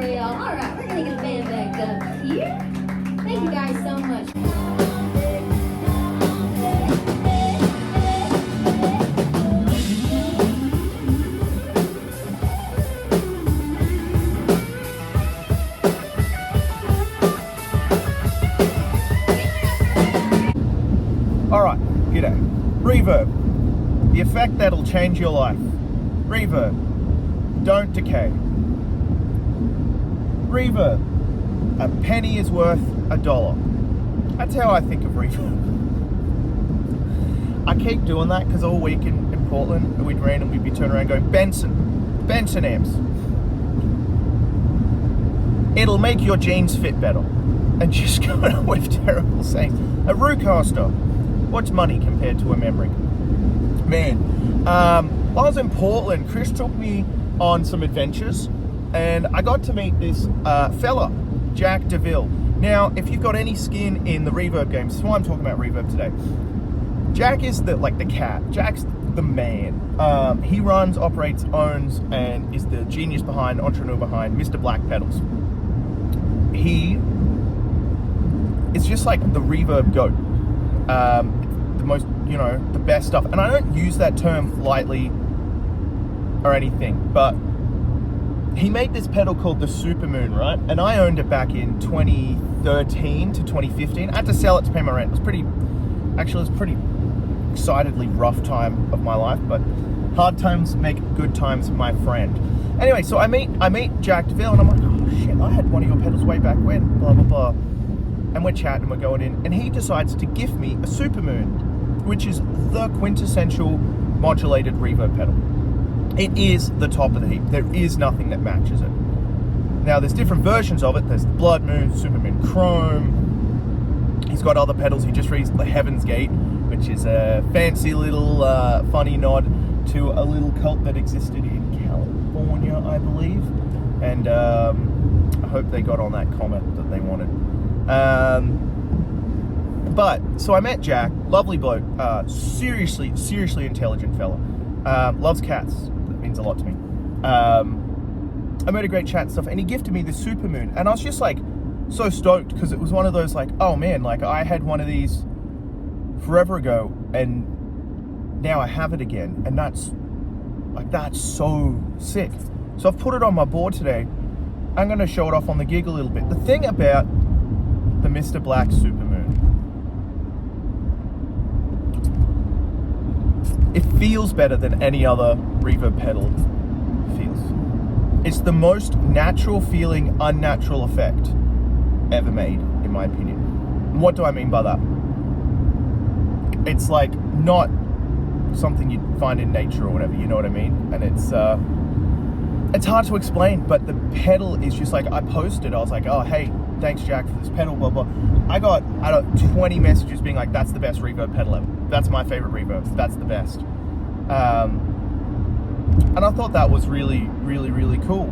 for y'all. All right, we're gonna get the band back up here. Thank you guys so much. Alright, g'day. Reverb. The effect that'll change your life. Reverb. Don't decay. Reverb. A penny is worth $1. That's how I think of reverb. I keep doing that because all week in Portland, we'd randomly be turning around going, Benson amps. It'll make your jeans fit better. And just going on with terrible sayings. A Rucaster. What's money compared to a memory? Man, while I was in Portland, Chris took me on some adventures and I got to meet this fella, Jack Deville. Now, if you've got any skin in the reverb games, that's why I'm talking about reverb today. Jack is the cat. Jack's the man. He runs, operates, owns, and is the genius behind, entrepreneur behind Mr. Black Pedals. He is just like the reverb goat. The most, the best stuff. And I don't use that term lightly or anything, but he made this pedal called the Supermoon, right? And I owned it back in 2013 to 2015. I had to sell it to pay my rent. It was pretty excitedly rough time of my life, but hard times make good times, my friend. Anyway, so I meet Jack Deville and I'm like, oh shit, I had one of your pedals way back when, blah, blah, blah. And we're chatting, we're going in, and he decides to gift me a Supermoon, which is the quintessential modulated reverb pedal. It is the top of the heap. There is nothing that matches it. Now, there's different versions of it. There's the Blood Moon, Supermoon Chrome. He's got other pedals. He just released the Heaven's Gate, which is a fancy little funny nod to a little cult that existed in California, I believe. And I hope they got on that comment that they wanted. But so I met Jack, lovely bloke, seriously intelligent fella, loves cats, that means a lot to me. I made a great chat and stuff, and he gifted me the Supermoon, and I was just like so stoked because it was one of those like, oh man, like I had one of these forever ago and now I have it again, and that's so sick. So I've put it on my board today. I'm going to show it off on the gig a little bit. The thing about the Mr. Black Supermoon, it feels better than any other reverb pedal feels. It's the most natural feeling, unnatural effect ever made, in my opinion. And what do I mean by that? It's like not something you'd find in nature or whatever, you know what I mean? And it's hard to explain, but the pedal is just like, I posted, I was like, oh, hey, thanks Jack for this pedal, blah, blah. I got 20 messages being like, that's the best reverb pedal ever. That's my favorite reverb. That's the best. And I thought that was really, really, really cool.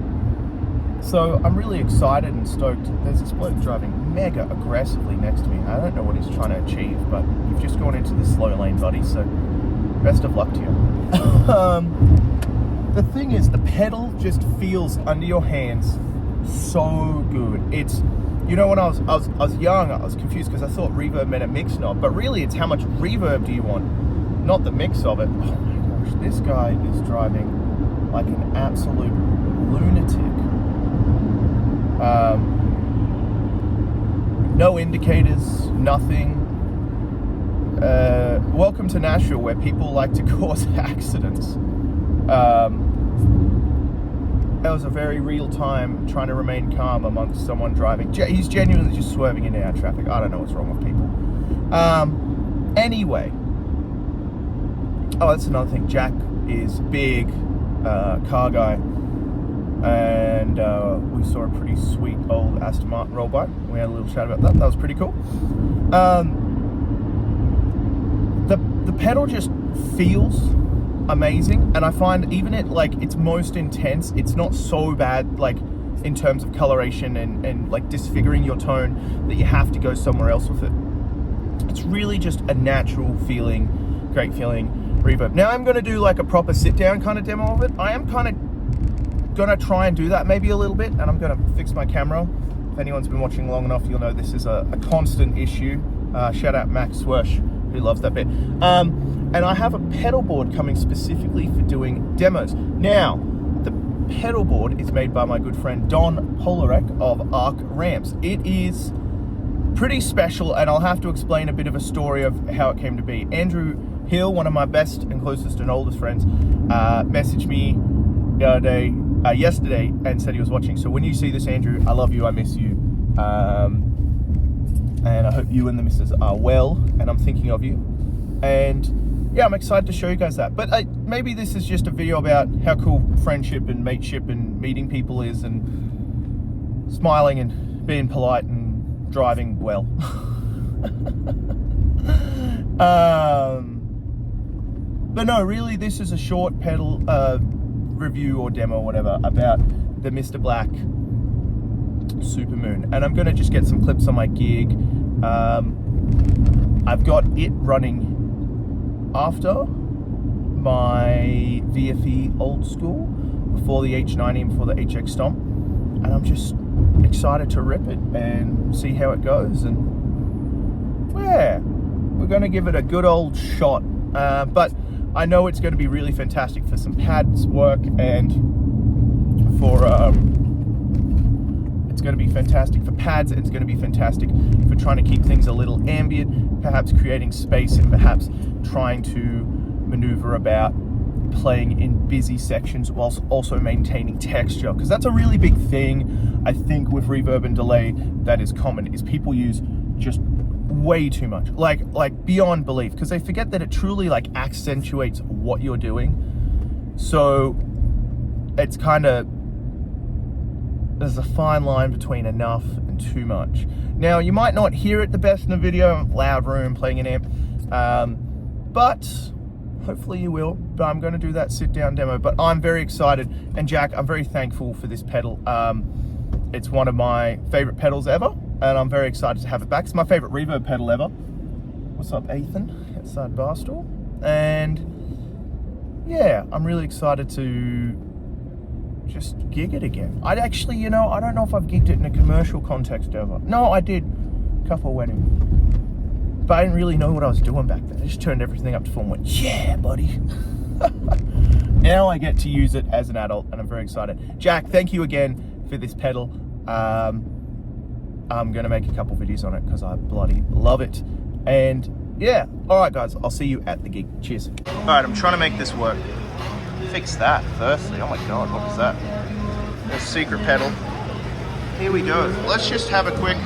So I'm really excited and stoked. There's this bloke driving mega aggressively next to me. I don't know what he's trying to achieve, but you've just gone into the slow lane, buddy, so best of luck to you. The thing is, the pedal just feels under your hands so good. It's, when I was young, I was confused because I thought reverb meant a mix knob, but really it's how much reverb do you want, not the mix of it. Oh my gosh, this guy is driving like an absolute lunatic. No indicators, nothing. Welcome to Nashville, where people like to cause accidents. That was a very real time trying to remain calm amongst someone driving. He's genuinely just swerving in and out of traffic. I don't know what's wrong with people. Anyway. Oh, that's another thing. Jack is big, car guy. And we saw a pretty sweet old Aston Martin roll by. We had a little chat about that. That was pretty cool. The pedal just feels amazing, and I find even at like its most intense, it's not so bad like in terms of coloration and like disfiguring your tone that you have to go somewhere else with it. It's really just a natural feeling, great feeling reverb. Now I'm going to do like a proper sit down kind of demo of it. I am kind of gonna try and do that maybe a little bit, and I'm gonna fix my camera. If anyone's been watching long enough, you'll know this is a constant issue. Shout out Max Swersh, who loves that bit. And I have a pedal board coming specifically for doing demos. Now, the pedal board is made by my good friend Don Polarek of Arc Ramps. It is pretty special, and I'll have to explain a bit of a story of how it came to be. Andrew Hill, one of my best and closest and oldest friends, messaged me the other day, yesterday, and said he was watching. So when you see this, Andrew, I love you, I miss you, and I hope you and the missus are well, and I'm thinking of you. And yeah, I'm excited to show you guys that. But maybe this is just a video about how cool friendship and mateship and meeting people is, and smiling and being polite and driving well. But no, really, this is a short pedal review or demo or whatever about the Mr. Black Supermoon, and I'm gonna just get some clips on my gig. I've got it running after my VFE old school, before the H90 and before the HX Stomp, and I'm just excited to rip it and see how it goes. And yeah, we're gonna give it a good old shot, but I know it's going to be really fantastic for some pads work, and for it's going to be fantastic for pads, and it's going to be fantastic for trying to keep things a little ambient, perhaps creating space, and perhaps trying to maneuver about playing in busy sections whilst also maintaining texture, because that's a really big thing I think with reverb and delay that is common, is people use just way too much, like beyond belief, because they forget that it truly like accentuates what you're doing. So it's kind of, there's a fine line between enough and too much. Now, you might not hear it the best in the video, loud room, playing an amp, but hopefully you will. But I'm going to do that sit down demo. But I'm very excited, and Jack, I'm very thankful for this pedal. It's one of my favorite pedals ever, and I'm very excited to have it back. It's my favorite reverb pedal ever. What's up, Ethan? Outside Barstool. And yeah, I'm really excited to just gig it again. I'd actually, you know, I don't know if I've gigged it in a commercial context ever. No, I did. Couple wedding. But I didn't really know what I was doing back then. I just turned everything up to full and went, yeah, buddy. Now I get to use it as an adult, and I'm very excited. Jack, thank you again for this pedal. I'm gonna make a couple videos on it because I bloody love it. And yeah, all right guys, I'll see you at the gig. Cheers. All right, I'm trying to make this work. Fix that firstly. Oh my God, what is that? A secret pedal. Here we go. Let's just have a quick.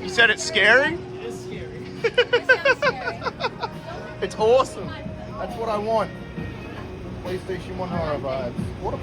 You said it's scary? It is scary. It sounds scary. It's awesome. That's what I want. PlayStation 1 horror vibes. What a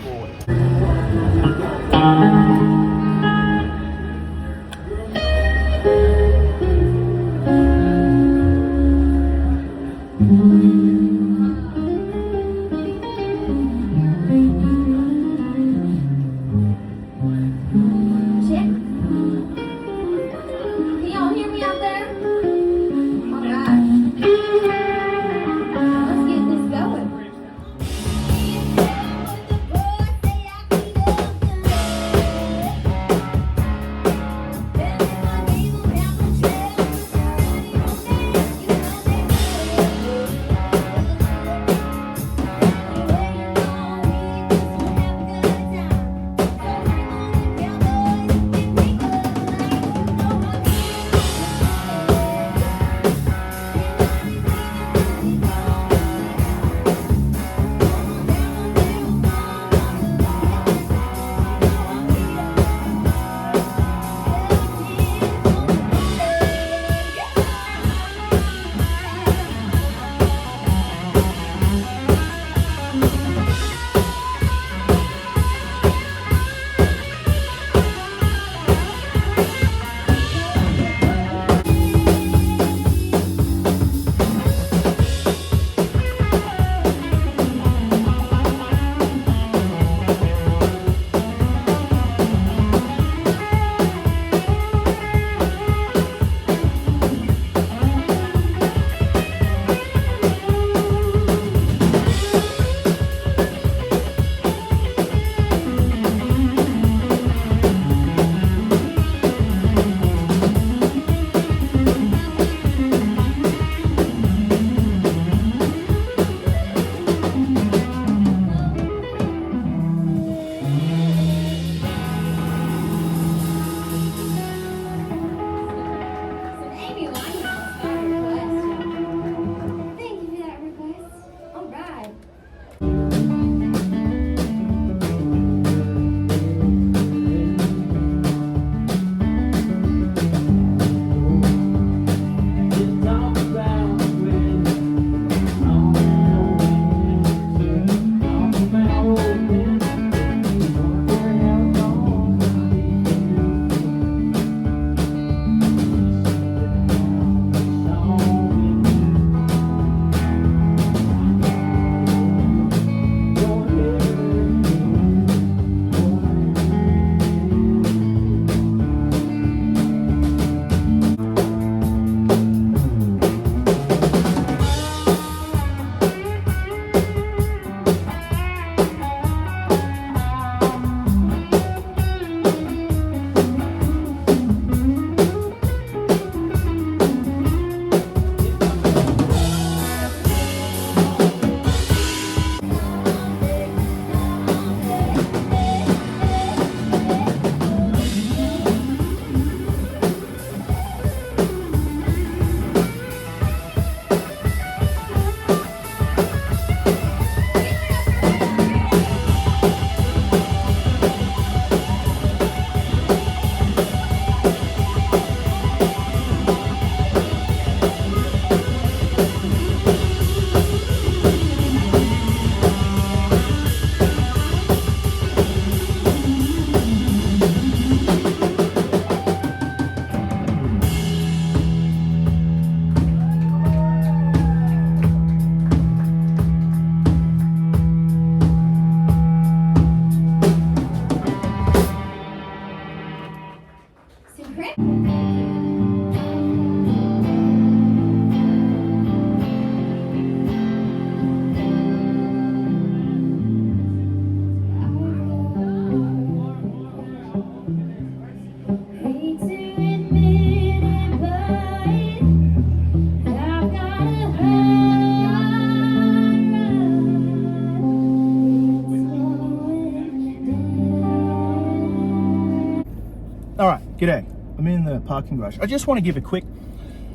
G'day, I'm in the parking garage. I just want to give a quick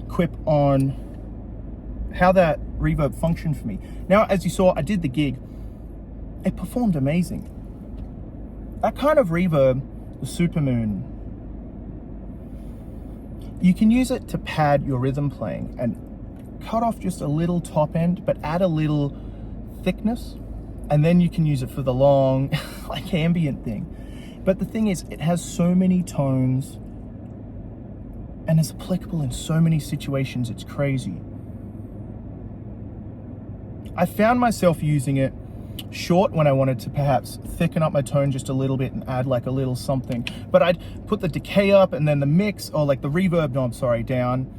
quip on how that reverb functioned for me. Now, as you saw, I did the gig. It performed amazing. That kind of reverb, the Supermoon, you can use it to pad your rhythm playing and cut off just a little top end, but add a little thickness. And then you can use it for the long, like ambient thing. But the thing is, it has so many tones and it's applicable in so many situations, it's crazy. I found myself using it short when I wanted to perhaps thicken up my tone just a little bit and add like a little something. But I'd put the decay up and then the mix, or like the reverb knob, sorry, down,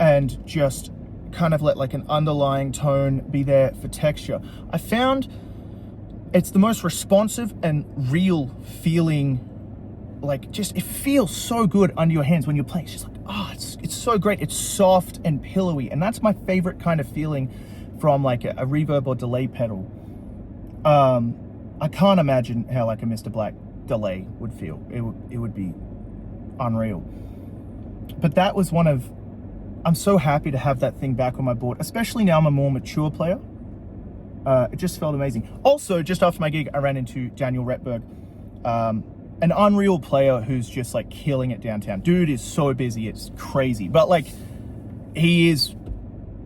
and just kind of let like an underlying tone be there for texture. I found it's the most responsive and real feeling, like just, it feels so good under your hands when you're playing. It's just like, oh, it's so great. It's soft and pillowy. And that's my favorite kind of feeling from like a reverb or delay pedal. I can't imagine how like a Mr. Black delay would feel. It would be unreal. But that was one of, I'm so happy to have that thing back on my board, especially now I'm a more mature player. It just felt amazing. Also, just after my gig, I ran into Daniel Retberg, an unreal player who's just like killing it downtown. Dude is so busy, it's crazy. But like, he is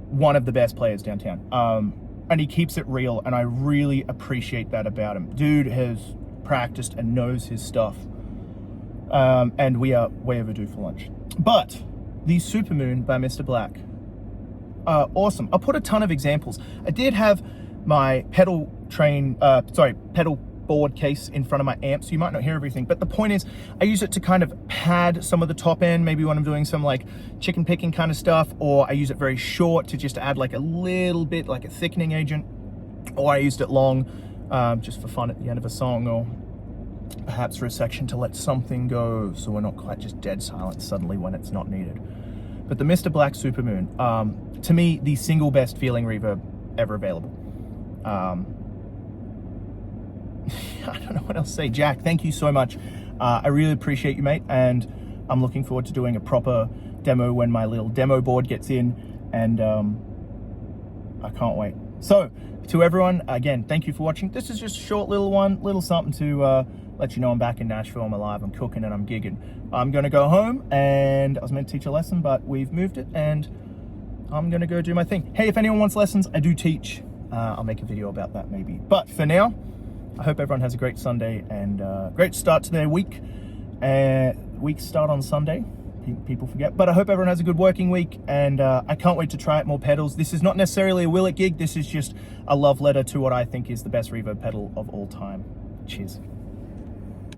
one of the best players downtown. And he keeps it real, and I really appreciate that about him. Dude has practiced and knows his stuff. And we are way overdue for lunch. But the Supermoon by Mr. Black, awesome. I'll put a ton of examples. I did have my pedal board case in front of my amp, so you might not hear everything, but the point is I use it to kind of pad some of the top end, maybe when I'm doing some like chicken picking kind of stuff, or I use it very short to just add like a little bit like a thickening agent, or I used it long just for fun at the end of a song, or perhaps for a section to let something go so we're not quite just dead silent suddenly when it's not needed. But the Mr. Black Supermoon, to me, the single best feeling reverb ever available. I don't know what else to say. Jack, thank you so much. I really appreciate you, mate, and I'm looking forward to doing a proper demo when my little demo board gets in, and I can't wait. So, to everyone, again, thank you for watching. This is just a short little something to let you know I'm back in Nashville, I'm alive, I'm cooking, and I'm gigging. I'm gonna go home, and I was meant to teach a lesson, but we've moved it, and I'm gonna go do my thing. Hey, if anyone wants lessons, I do teach. I'll make a video about that maybe. But for now, I hope everyone has a great Sunday and great start to their week. Weeks start on Sunday, people forget. But I hope everyone has a good working week, and I can't wait to try out more pedals. This is not necessarily a will it gig, this is just a love letter to what I think is the best reverb pedal of all time. Cheers.